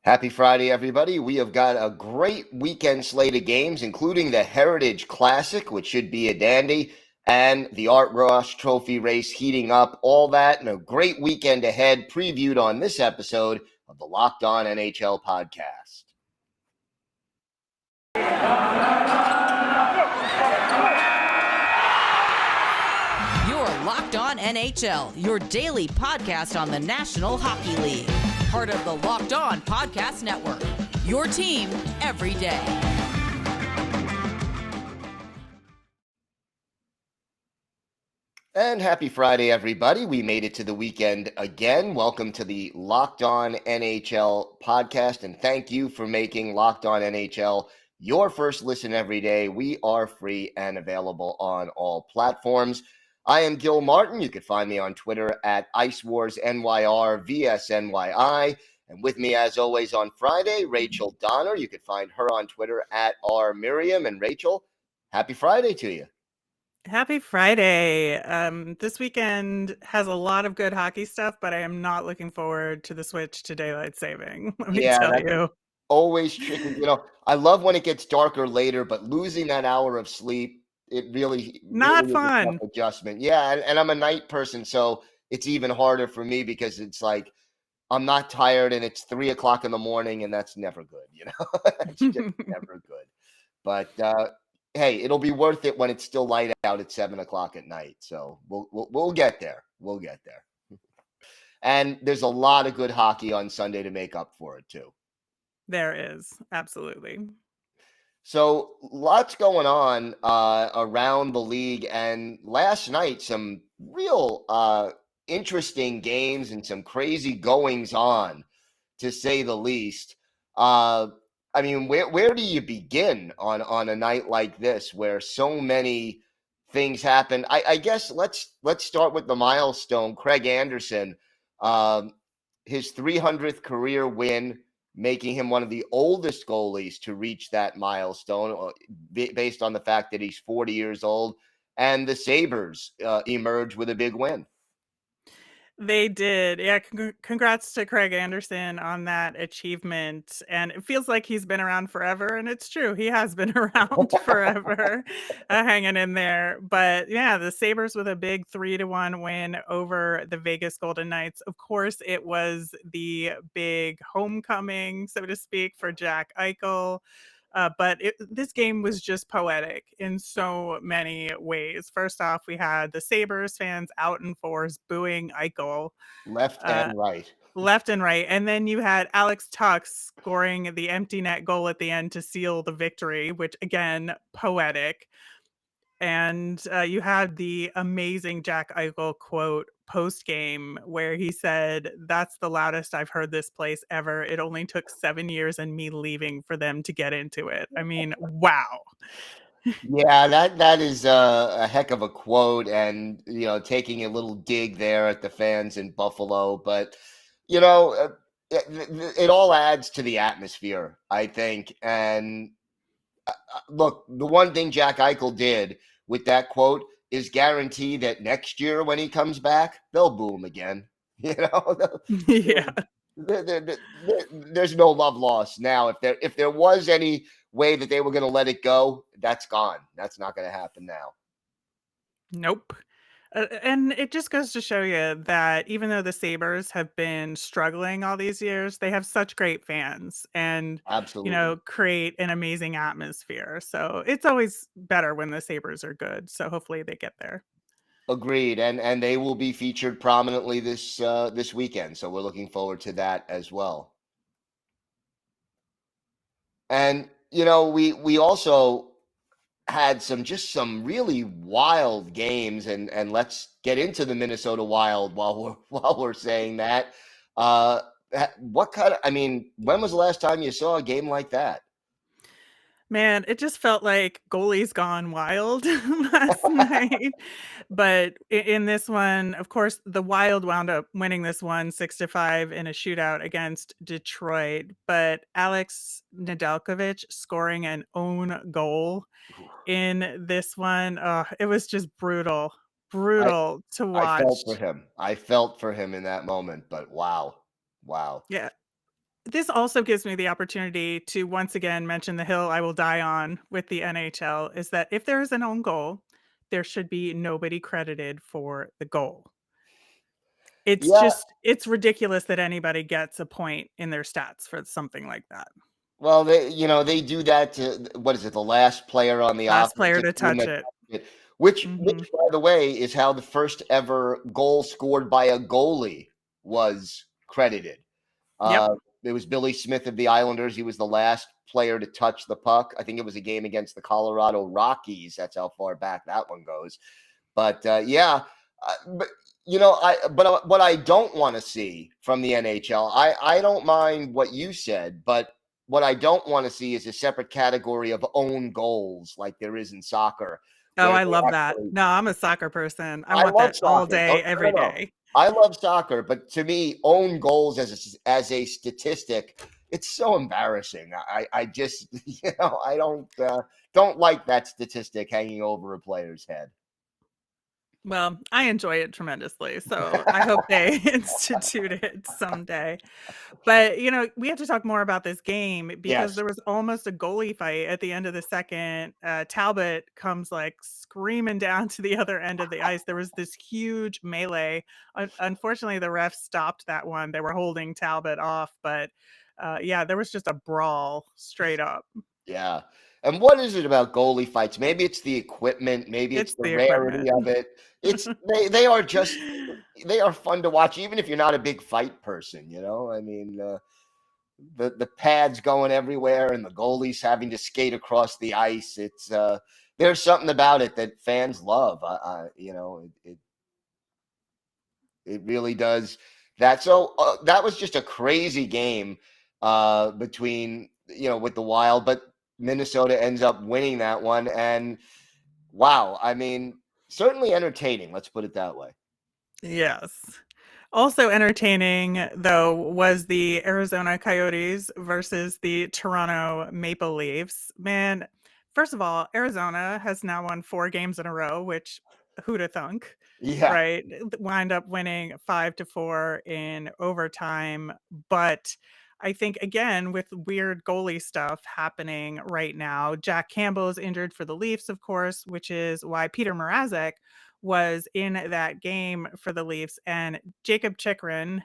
Happy Friday, everybody. We have got a great weekend slate of games, including the Heritage Classic, which should be a dandy, and the Art Ross Trophy race heating up. All that and a great weekend ahead, previewed on this episode of the Locked On NHL podcast. You're Locked On NHL, your daily podcast on the National Hockey League. Part of the Locked On Podcast Network, your team every day. And happy Friday, everybody. We made it to the weekend again. Welcome to the Locked On NHL podcast, and thank you for making Locked On NHL your first listen every day. We are free and available on all platforms. I am Gil Martin. You can find me on Twitter at IceWarsNYR, VSNYI. And with me, as always, on Friday, Rachel Donner. You can find her on Twitter at RMiriam. And Rachel, happy Friday to you. Happy Friday. This weekend has a lot of good hockey stuff, but I am not looking forward to the switch to daylight saving. Let me tell you. Always tricky. I love when it gets darker later, but losing that hour of sleep, it really not really fun. is a tough adjustment. Yeah, and I'm a night person, so it's even harder for me because it's like I'm not tired and it's 3 o'clock in the morning, and that's never good. It's just never good. But hey, it'll be worth it when it's still light out at 7 o'clock at night. So we'll get there. We'll get there. And there's a lot of good hockey on Sunday to make up for it too. There is, absolutely. So lots going on around the league, and last night some real interesting games and some crazy goings on, to say the least. I mean, where do you begin on a night like this where so many things happen? I guess let's start with the milestone. Craig Anderson, his 300th career win, making him one of the oldest goalies to reach that milestone based on the fact that he's 40 years old. And the Sabres emerged with a big win. They did. Yeah, congrats to Craig Anderson on that achievement. And it feels like he's been around forever. And it's true. He has been around forever, hanging in there. But yeah, the Sabres with a big 3-1 win over the Vegas Golden Knights. Of course, it was the big homecoming, so to speak, for Jack Eichel. But this game was just poetic in so many ways. First off, we had the Sabres fans out in force booing Eichel. Left and right. Left and right. And then you had Alex Tuch scoring the empty net goal at the end to seal the victory, which, again, poetic. And you had the amazing Jack Eichel quote post-game where he said, "That's the loudest I've heard this place ever. It only took 7 years and me leaving for them to get into it." I mean, wow. Yeah, that is a heck of a quote, and taking a little dig there at the fans in Buffalo, but it all adds to the atmosphere, I think. And look, the one thing Jack Eichel did with that quote is guarantee that next year when he comes back, they'll boo him again. Yeah. There's no love lost now. If there was any way that they were going to let it go, that's gone. That's not going to happen now. Nope. And it just goes to show you that even though the Sabres have been struggling all these years, they have such great fans and, Absolutely, create an amazing atmosphere. So it's always better when the Sabres are good. So hopefully they get there. agreed. And they will be featured prominently this weekend. So we're looking forward to that as well. And we also had some really wild games, and let's get into the Minnesota Wild while we're saying that. When was the last time you saw a game like that? Man, it just felt like goalies gone wild last night. But in this one, of course, the Wild wound up winning this one 6-5 in a shootout against Detroit. But Alex Nedeljkovic scoring an own goal in this one, it was just brutal to watch. I felt for him in that moment, but wow. Yeah. This also gives me the opportunity to once again mention the hill I will die on with the NHL is that if there is an own goal, there should be nobody credited for the goal. Yeah, It's ridiculous that anybody gets a point in their stats for something like that. well, they do that to what is it, the last player on the Last player offensive to team touch that it. touched it, which Mhm. by the way is how the first ever goal scored by a goalie was credited. Yep. Uh, it was Billy Smith of the Islanders. He was the last player to touch the puck. I think it was a game against the Colorado Rockies. That's how far back that one goes. But yeah, but what I don't want to see from the NHL, I don't mind what you said, but what I don't want to see is a separate category of own goals like there is in soccer, Oh, where I they love that. actually. No, I'm a soccer person. I I want love that all soccer. day, Don't, no, every no, no. day. I love soccer, but to me, own goals as a statistic, it's so embarrassing. I just I don't like that statistic hanging over a player's head. Well, I enjoy it tremendously, so I hope they institute it someday. But, we have to talk more about this game because Yes. there was almost a goalie fight at the end of the second. Talbot comes like screaming down to the other end of the ice. There was this huge melee. Unfortunately, the refs stopped that one. They were holding Talbot off, but yeah, there was just a brawl straight up. Yeah. And what is it about goalie fights? Maybe it's the equipment, maybe it's It's the the equipment. rarity of it. They are fun to watch, even if you're not a big fight person. I mean, the pads going everywhere and the goalies having to skate across the ice. It's there's something about it that fans love. It really does that. So that was just a crazy game between with the Wild, but Minnesota ends up winning that one. And wow, I mean, certainly entertaining. Let's put it that way. Yes. Also entertaining, though, was the Arizona Coyotes versus the Toronto Maple Leafs. Man, first of all, Arizona has now won 4 games in a row, which who'da thunk, Yeah, right? Wind up winning 5-4 in overtime. But I think, again, with weird goalie stuff happening right now, Jack Campbell is injured for the Leafs, of course, which is why Petr Mrazek was in that game for the Leafs, and Jakob Chychrun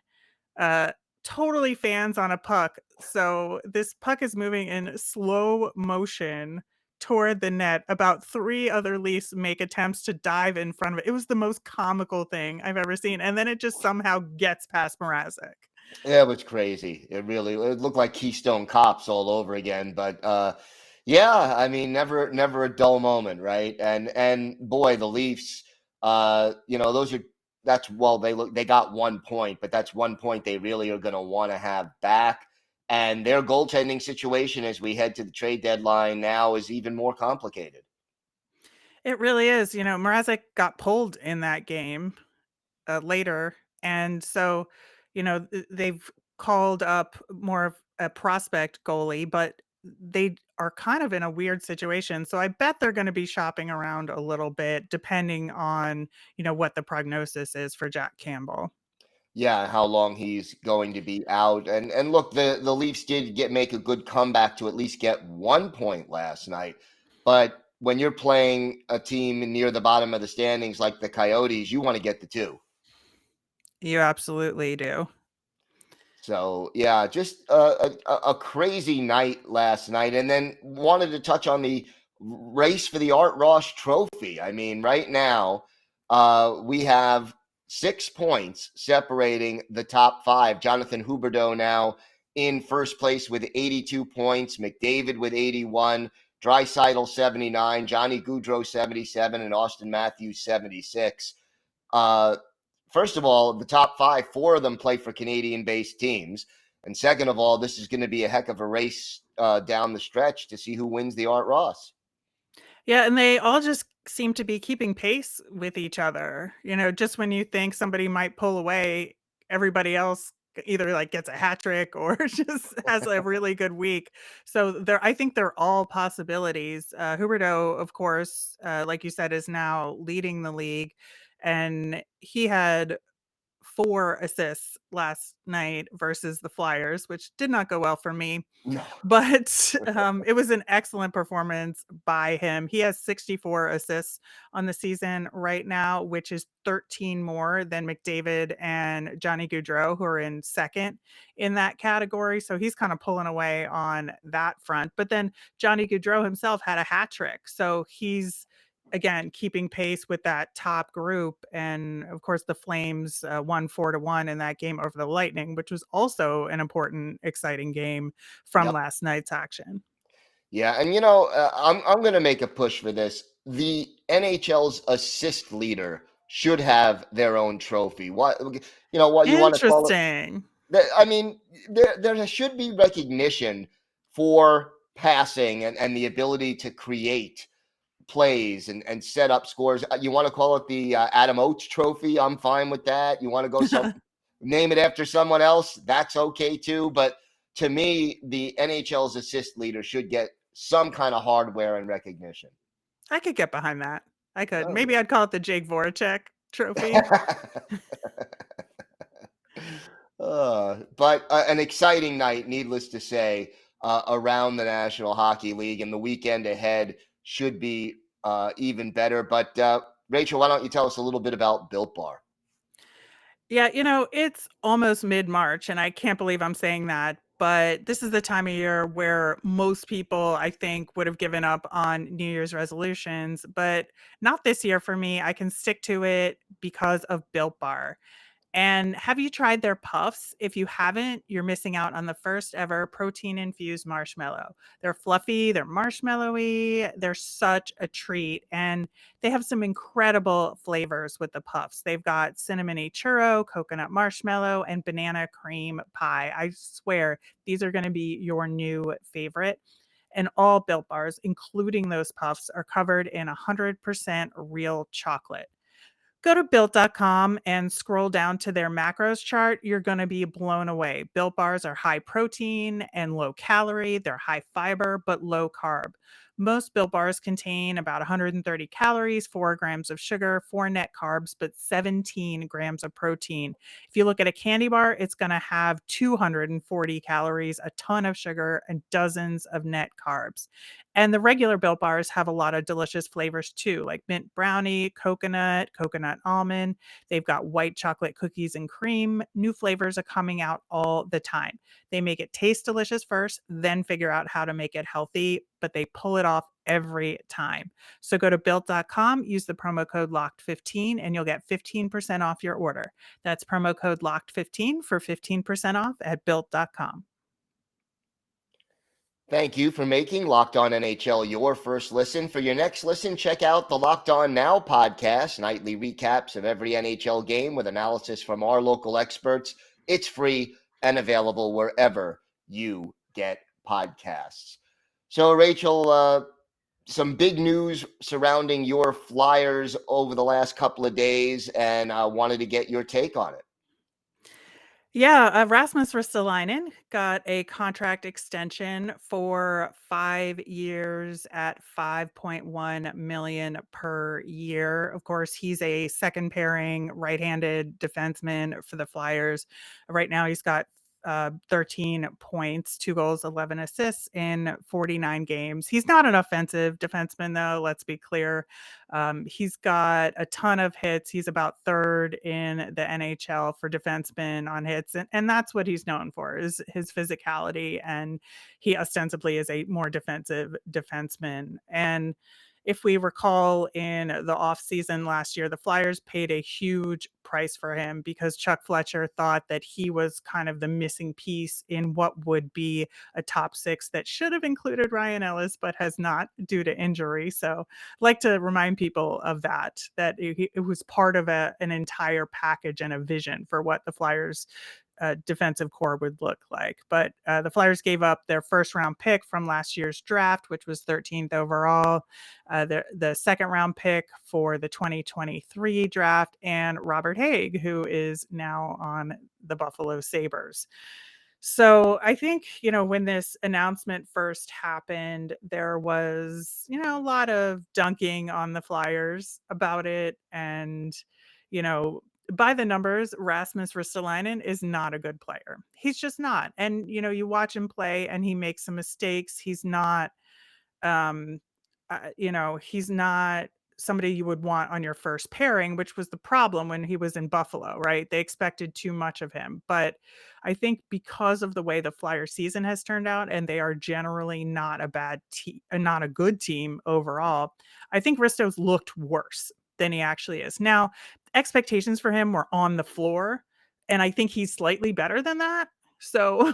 uh, totally fans on a puck. So this puck is moving in slow motion toward the net. About 3 other Leafs make attempts to dive in front of it. It was the most comical thing I've ever seen, and then it just somehow gets past Mrazek. yeah, it was crazy. It looked like Keystone Cops all over again. But yeah, I mean, never a dull moment, right? And boy, the Leafs, those are that's well, they got 1 point, but that's 1 point they really are going to want to have back. And their goaltending situation as we head to the trade deadline now is even more complicated. It really is. Mrazek got pulled in that game later. And so, they've called up more of a prospect goalie, but they are kind of in a weird situation. So I bet they're going to be shopping around a little bit depending on, what the prognosis is for Jack Campbell. Yeah, how long he's going to be out. And look, the Leafs did make a good comeback to at least get 1 point last night. But when you're playing a team near the bottom of the standings like the Coyotes, you want to get the 2. You absolutely do. So yeah, just a crazy night last night. And then wanted to touch on the race for the Art Ross Trophy. I mean, right now we have 6 points separating the top 5. Jonathan Huberdeau now in first place with 82 points. McDavid with 81. Draisaitl 79. Johnny Gaudreau 77. And Austin Matthews 76. Uh, First of all, the top 5, 4 of them play for Canadian-based teams. And second of all, this is going to be a heck of a race down the stretch to see who wins the Art Ross. Yeah, and they all just seem to be keeping pace with each other. Just when you think somebody might pull away, everybody else either like gets a hat trick or just has a really good week. So I think they're all possibilities. Huberdeau, of course, like you said, is now leading the league, and he had 4 assists last night versus the Flyers, which did not go well for me. No. But it was an excellent performance by him. He has 64 assists on the season right now, which is 13 more than McDavid and Johnny Gaudreau, who are in second in that category. So he's kind of pulling away on that front. But then Johnny Gaudreau himself had a hat trick. So he's, again, keeping pace with that top group. And of course, the Flames won 4-1 in that game over the Lightning, which was also an important, exciting game from Yep. last night's action. Yeah, and I'm going to make a push for this. The NHL's assist leader should have their own trophy. What you want to call it? Interesting. I mean, there should be recognition for passing and the ability to create plays and set up scores. You want to call it the Adam Oates Trophy? I'm fine with that. You want to go name it after someone else? That's okay too. But to me, the NHL's assist leader should get some kind of hardware and recognition. I could get behind that. I could. Oh. Maybe I'd call it the Jake Voracek Trophy. But an exciting night, needless to say, around the National Hockey League, and the weekend ahead should be even better. But Rachel, why don't you tell us a little bit about Built Bar? Yeah, it's almost mid-March, and I can't believe I'm saying that, but this is the time of year where most people, I think, would have given up on New Year's resolutions, but not this year for me. I can stick to it because of Built Bar. And have you tried their puffs? If you haven't, you're missing out on the first ever protein infused marshmallow. They're fluffy, they're marshmallowy, they're such a treat. And they have some incredible flavors with the puffs. They've got cinnamony churro, coconut marshmallow, and banana cream pie. I swear these are going to be your new favorite. And all Built Bars, including those puffs, are covered in 100% real chocolate. Go to built.com and scroll down to their macros chart. You're going to be blown away. Built Bars are high protein and low calorie. They're high fiber, but low carb. Most Built Bars contain about 130 calories, 4 grams of sugar, 4 net carbs, but 17 grams of protein. If you look at a candy bar, it's going to have 240 calories, a ton of sugar, and dozens of net carbs. And the regular Built Bars have a lot of delicious flavors too, like mint brownie, coconut almond. They've got white chocolate cookies and cream. New flavors are coming out all the time. They make it taste delicious first, then figure out how to make it healthy, but they pull it off every time. So go to built.com, use the promo code LOCKED15, and you'll get 15% off your order. That's promo code LOCKED15 for 15% off at built.com. Thank you for making Locked On NHL your first listen. For your next listen, check out the Locked On Now podcast, nightly recaps of every NHL game with analysis from our local experts. It's free and available wherever you get podcasts. So, Rachel, some big news surrounding your Flyers over the last couple of days, and I wanted to get your take on it. Yeah, Rasmus Ristolainen got a contract extension for 5 years at $5.1 million per year. Of course, he's a second pairing right-handed defenseman for the Flyers. Right now, he's got 13 points, 2 goals, 11 assists in 49 games. He's not an offensive defenseman, though. Let's be clear. He's got a ton of hits. He's about third in the NHL for defensemen on hits. And that's what he's known for, is his physicality. And he ostensibly is a more defensive defenseman. And if we recall, in the offseason last year, the Flyers paid a huge price for him because Chuck Fletcher thought that he was kind of the missing piece in what would be a top 6 that should have included Ryan Ellis, but has not due to injury. So I'd like to remind people of that it was part of an entire package and a vision for what the Flyers defensive core would look like. But the Flyers gave up their first round pick from last year's draft, which was 13th overall, the second round pick for the 2023 draft, and Robert Haig, who is now on the Buffalo Sabres. So I think, when this announcement first happened, there was, a lot of dunking on the Flyers about it. And, by the numbers, Rasmus Ristolainen is not a good player. He's just not. And you watch him play and he makes some mistakes. He's not um he's not somebody you would want on your first pairing, which was the problem when he was in Buffalo, right? They expected too much of him. But I think because of the way the Flyer season has turned out, and they are generally not a bad team, not a good team overall, I think Risto's looked worse than he actually is. Now, expectations for him were on the floor, and I think he's slightly better than that. So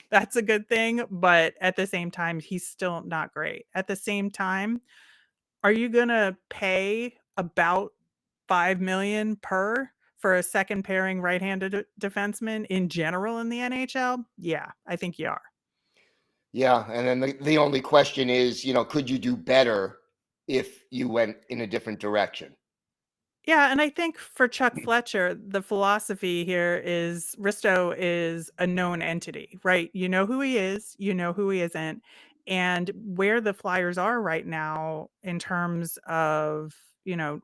that's a good thing, but at the same time, he's still not great. At the same time, are you gonna pay about 5 million per for a second pairing right-handed defenseman in general in the NHL? Yeah, I think you are. Yeah, and then the only question is, could you do better if you went in a different direction? Yeah, and I think for Chuck Fletcher, the philosophy here is Risto is a known entity, right? You know who he is, you know who he isn't, and where the Flyers are right now in terms of,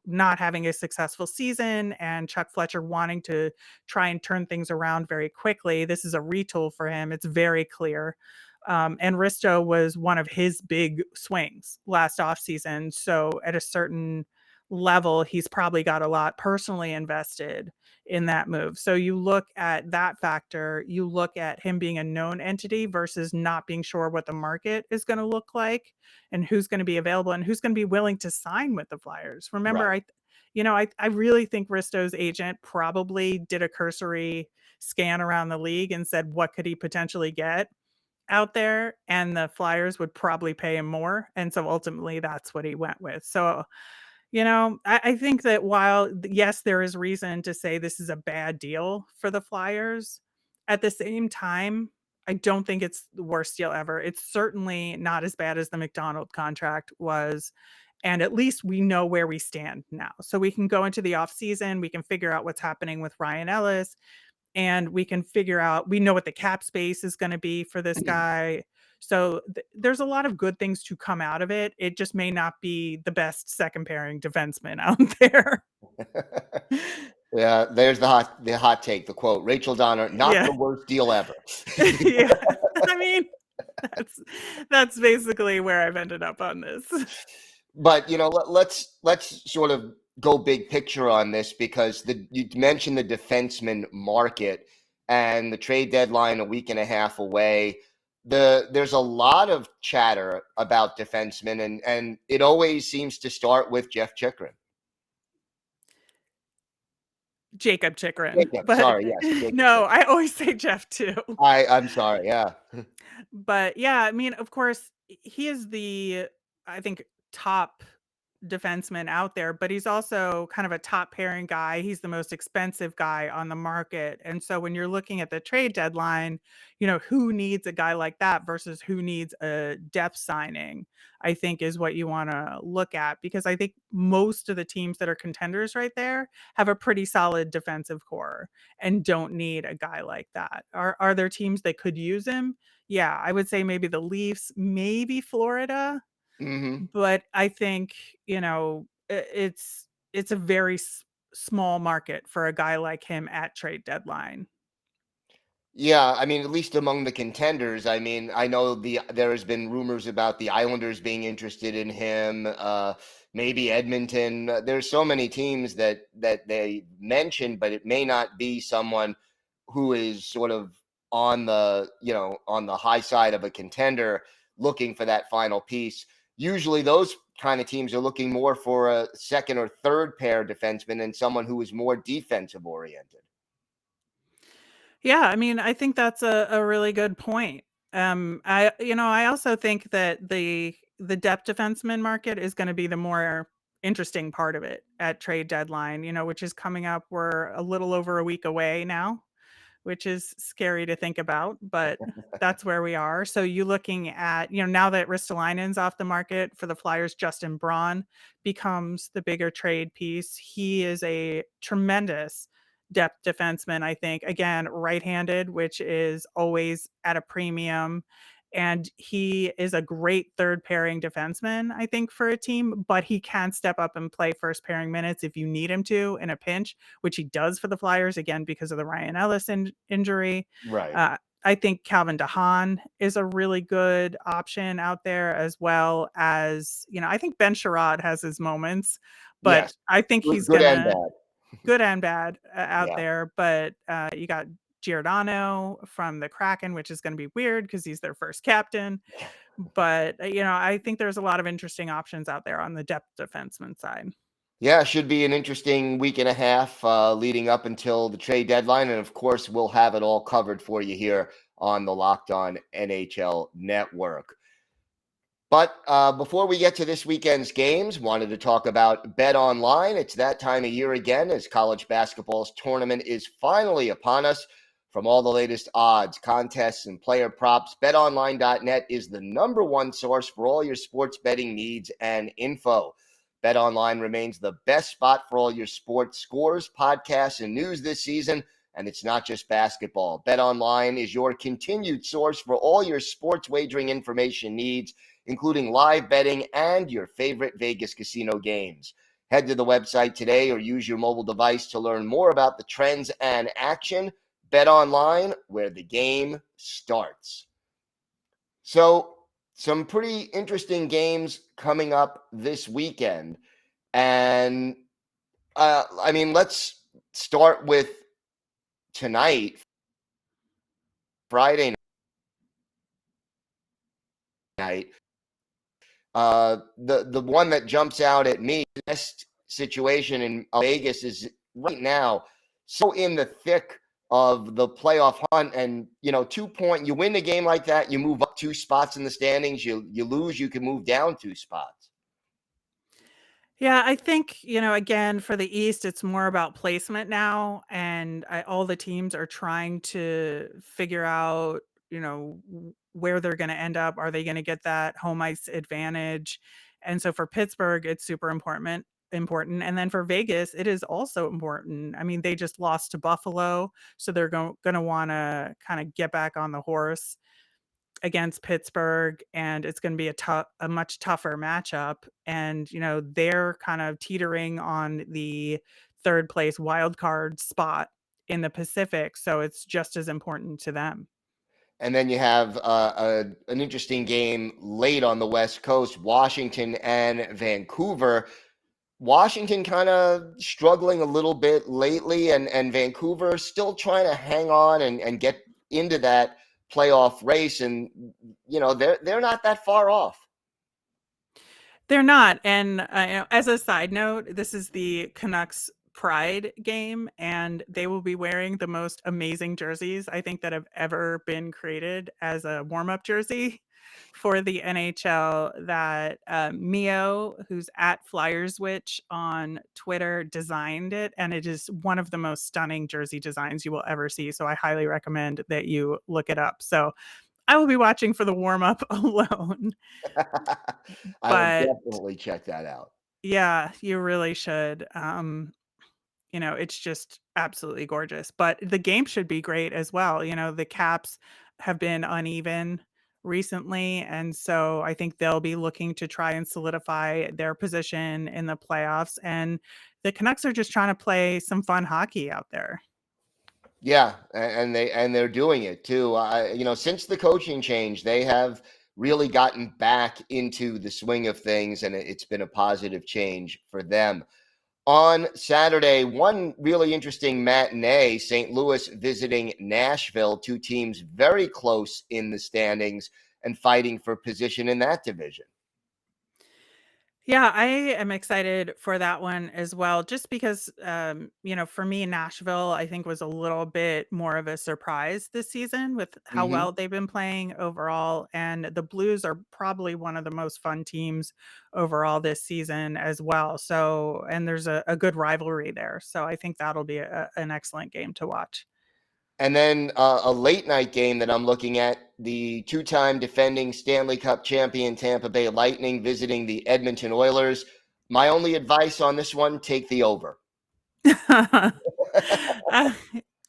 not having a successful season and Chuck Fletcher wanting to try and turn things around very quickly. This is a retool for him. It's very clear. And Risto was one of his big swings last offseason. So at a certain level, he's probably got a lot personally invested in that move. So you look at that factor, you look at him being a known entity versus not being sure what the market is going to look like and who's going to be available and who's going to be willing to sign with the Flyers. Remember, Right. I really think Risto's agent probably did a cursory scan around the league and said, what could he potentially get out there? And the Flyers would probably pay him more. And so ultimately that's what he went with. So I think that while, yes, there is reason to say this is a bad deal for the Flyers, at the same time, I don't think it's the worst deal ever. It's certainly not as bad as the McDonald contract was. And at least we know where we stand now. So we can go into the offseason, we can figure out what's happening with Ryan Ellis, and we can figure out, we know what the cap space is going to be for this guy. So there's a lot of good things to come out of it. It just may not be the best second pairing defenseman out there. Yeah, there's the hot take, the quote, Rachel Donner, not Yeah. the worst deal ever. Yeah. I mean, that's basically where I've ended up on this. But let's sort of go big picture on this, because you mentioned the defenseman market and the trade deadline a week and a half away. There's a lot of chatter about defensemen, and it always seems to start with Jeff Chychrun. Jakob Chychrun. Jacob, But sorry, yes, Jacob no, Chychrun. I always say Jeff too. I'm sorry, yeah. But yeah, I mean, of course, he is I think, top defenseman out there, but he's also kind of a top pairing guy. He's the most expensive guy on the market. And so when you're looking at the trade deadline, who needs a guy like that versus who needs a depth signing, I think is what you want to look at, because I think most of the teams that are contenders right there have a pretty solid defensive core and don't need a guy like that. Are there teams that could use him? Yeah, I would say maybe the Leafs, maybe Florida, Hmm. but I think, it's a very small market for a guy like him at trade deadline. Yeah, I mean, at least among the contenders. I mean, I know there has been rumors about the Islanders being interested in him, maybe Edmonton. There's so many teams that they mentioned, but it may not be someone who is sort of on the high side of a contender looking for that final piece. Usually those kind of teams are looking more for a second or third pair defenseman and someone who is more defensive oriented. Yeah, I mean, I think that's a really good point. I also think that the depth defenseman market is going to be the more interesting part of it at trade deadline, which is coming up. We're a little over a week away now, which is scary to think about, but that's where we are. So you looking at, now that Ristolainen's off the market for the Flyers, Justin Braun becomes the bigger trade piece. He is a tremendous depth defenseman, I think. Again, right-handed, which is always at a premium. And he is a great third pairing defenseman, I think, for a team, but he can step up and play first pairing minutes if you need him to in a pinch, which he does for the Flyers, again, because of the Ryan Ellis injury. Right. I think Calvin DeHaan is a really good option out there, as well as, I think Ben Chiarot has his moments, but Yes. I think he's Good and gonna bad. good and bad out Yeah. there. But you got Giordano from the Kraken, which is going to be weird because he's their first captain. But I think there's a lot of interesting options out there on the depth defenseman side. Yeah, should be an interesting week and a half leading up until the trade deadline. And of course, we'll have it all covered for you here on the Locked On NHL Network. But before we get to this weekend's games, wanted to talk about Bet Online. It's that time of year again as college basketball's tournament is finally upon us. From all the latest odds, contests, and player props, betonline.net is the number one source for all your sports betting needs and info. BetOnline remains the best spot for all your sports scores, podcasts, and news this season. And it's not just basketball. BetOnline is your continued source for all your sports wagering information needs, including live betting and your favorite Vegas casino games. Head to the website today or use your mobile device to learn more about the trends and action. BetOnline, where the game starts. So, some pretty interesting games coming up this weekend. And, let's start with tonight, Friday night. The one that jumps out at me, the best situation in Vegas is right now so in the thick of the playoff hunt. And, 2-point, you win the game like that, you move up 2 spots in the standings. You lose, you can move down 2 spots. Yeah, I think, again, for the East, it's more about placement now. And all the teams are trying to figure out, where they're going to end up. Are they going to get that home ice advantage? And so for Pittsburgh, it's super important. And then for Vegas, it is also important. I mean, they just lost to Buffalo, so they're going to want to kind of get back on the horse against Pittsburgh, and it's going to be a much tougher matchup. And, they're kind of teetering on the third place wild card spot in the Pacific. So it's just as important to them. And then you have an interesting game late on the West Coast, Washington and Vancouver. Washington kind of struggling a little bit lately, and Vancouver still trying to hang on and get into that playoff race. And, they're not that far off. They're not. And as a side note, this is the Canucks Pride game, and they will be wearing the most amazing jerseys I think that have ever been created as a warm-up jersey for the NHL. That Mio, who's at FlyersWitch on Twitter, designed it, and it is one of the most stunning jersey designs you will ever see. So I highly recommend that you look it up. So I will be watching for the warm-up alone. I will definitely check that out. Yeah, you really should. It's just absolutely gorgeous. But the game should be great as well. The Caps have been uneven recently, and so I think they'll be looking to try and solidify their position in the playoffs. And the Canucks are just trying to play some fun hockey out there. Yeah, and they're doing it too. Since the coaching change, they have really gotten back into the swing of things, and it's been a positive change for them. On Saturday, one really interesting matinee, St. Louis visiting Nashville, 2 teams very close in the standings and fighting for position in that division. Yeah, I am excited for that one as well, just because, for me, Nashville, I think, was a little bit more of a surprise this season with how Mm-hmm. well they've been playing overall. And the Blues are probably one of the most fun teams overall this season as well. So, and there's a good rivalry there. So I think that'll be an excellent game to watch. And then a late night game that I'm looking at, the 2-time defending Stanley Cup champion Tampa Bay Lightning visiting the Edmonton Oilers. My only advice on this one, take the over.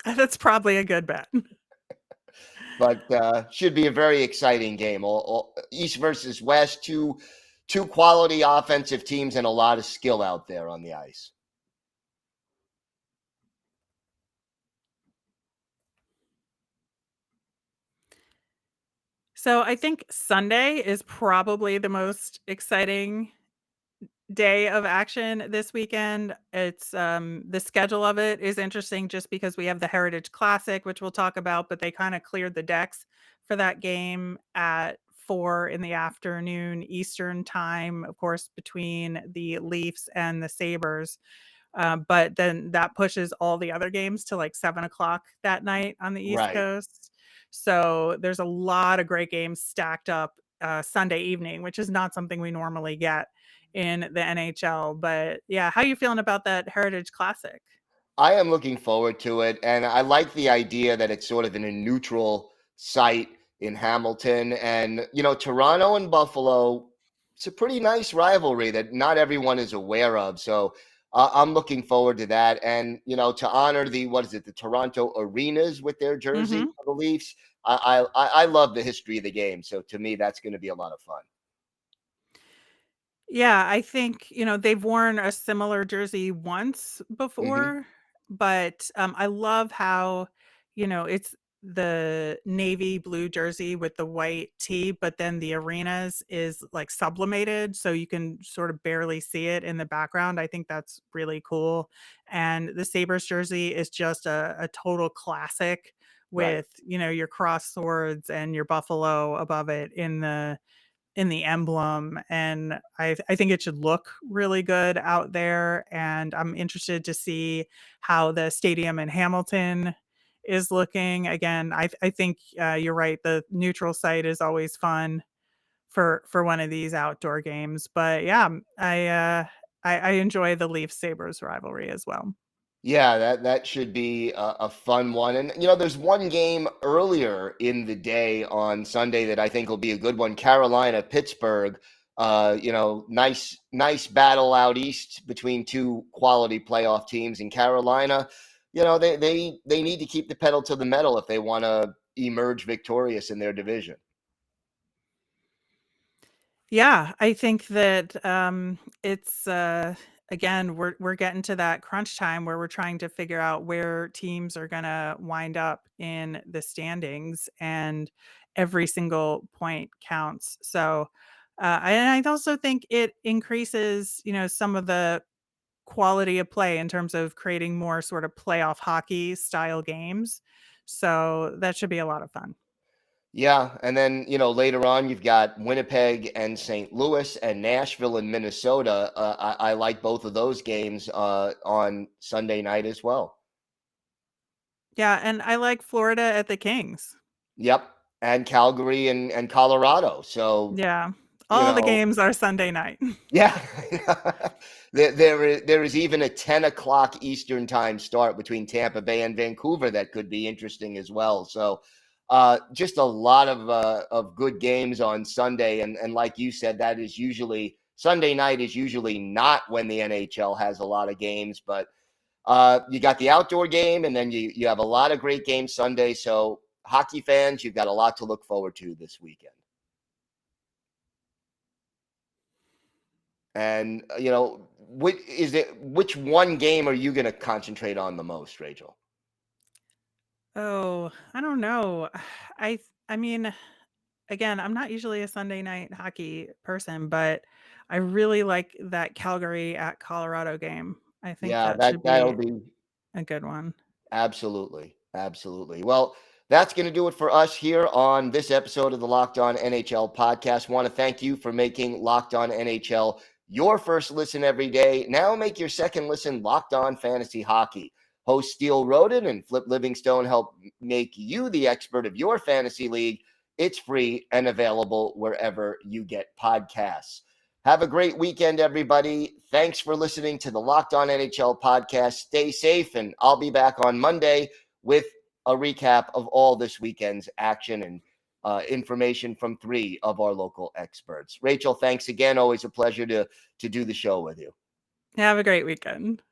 That's probably a good bet. but should be a very exciting game. East versus West, two quality offensive teams and a lot of skill out there on the ice. So I think Sunday is probably the most exciting day of action this weekend. It's the schedule of it is interesting just because we have the Heritage Classic, which we'll talk about, but they kind of cleared the decks for that game at 4 in the afternoon Eastern time, of course, between the Leafs and the Sabres. But then that pushes all the other games to like 7 o'clock that night on the East Right. Coast. So there's a lot of great games stacked up Sunday evening, which is not something we normally get in the NHL. But yeah, how are you feeling about that Heritage Classic? I am looking forward to it, and I like the idea that it's sort of in a neutral site in Hamilton. And Toronto and Buffalo, it's a pretty nice rivalry that not everyone is aware of. So I'm looking forward to that. And to honor the Toronto Arenas with their jersey Mm-hmm. for the Leafs. I love the history of the game. So to me, that's going to be a lot of fun. Yeah, I think, they've worn a similar jersey once Hmm. before, but I love how, it's the navy blue jersey with the white tee, but then the arenas is like sublimated, so you can sort of barely see it in the background. I think that's really cool. And the Sabres jersey is just a total classic Right. with, your cross swords and your buffalo above it in the emblem, and I think it should look really good out there, and I'm interested to see how the stadium in Hamilton is looking. Again, I think, you're right, the neutral site is always fun for one of these outdoor games, but yeah, I enjoy the Leafs Sabres rivalry as well. Yeah, that should be a fun one. And there's one game earlier in the day on Sunday that I think will be a good one. Carolina, Pittsburgh. Nice battle out east between two quality playoff teams. In Carolina, they need to keep the pedal to the metal if they want to emerge victorious in their division. Yeah, I think that it's again we're getting to that crunch time where we're trying to figure out where teams are going to wind up in the standings, and every single point counts. So I also think it increases, some of the quality of play in terms of creating more sort of playoff hockey style games. So that should be a lot of fun. Yeah, and then later on you've got Winnipeg and St. Louis and Nashville and Minnesota. I like both of those games on Sunday night as well. Yeah, and I like Florida at the Kings. Yep, and Calgary and Colorado. So Yeah. you All the know, games are Sunday night. yeah, there is even a 10 o'clock Eastern time start between Tampa Bay and Vancouver that could be interesting as well. So just a lot of good games on Sunday, and like you said, that is usually Sunday night is usually not when the NHL has a lot of games, but you got the outdoor game, and then you have a lot of great games Sunday. So hockey fans, you've got a lot to look forward to this weekend. And which one game are you going to concentrate on the most, Rachel? Oh, I don't know. I mean, again, I'm not usually a Sunday night hockey person, but I really like that Calgary at Colorado game. I think Yeah, that should that'll be be a good one. absolutely, absolutely. Well, that's going to do it for us here on this episode of the Locked On NHL podcast. Want to thank you for making Locked On NHL your first listen every day. Now make your second listen Locked On Fantasy Hockey. Host Steele Roden and Flip Livingstone help make you the expert of your fantasy league. It's free and available wherever you get podcasts. Have a great weekend, everybody. Thanks for listening to the Locked On NHL podcast. Stay safe, and I'll be back on Monday with a recap of all this weekend's action and information from three of our local experts. Rachel, thanks again. Always a pleasure to do the show with you. Have a great weekend.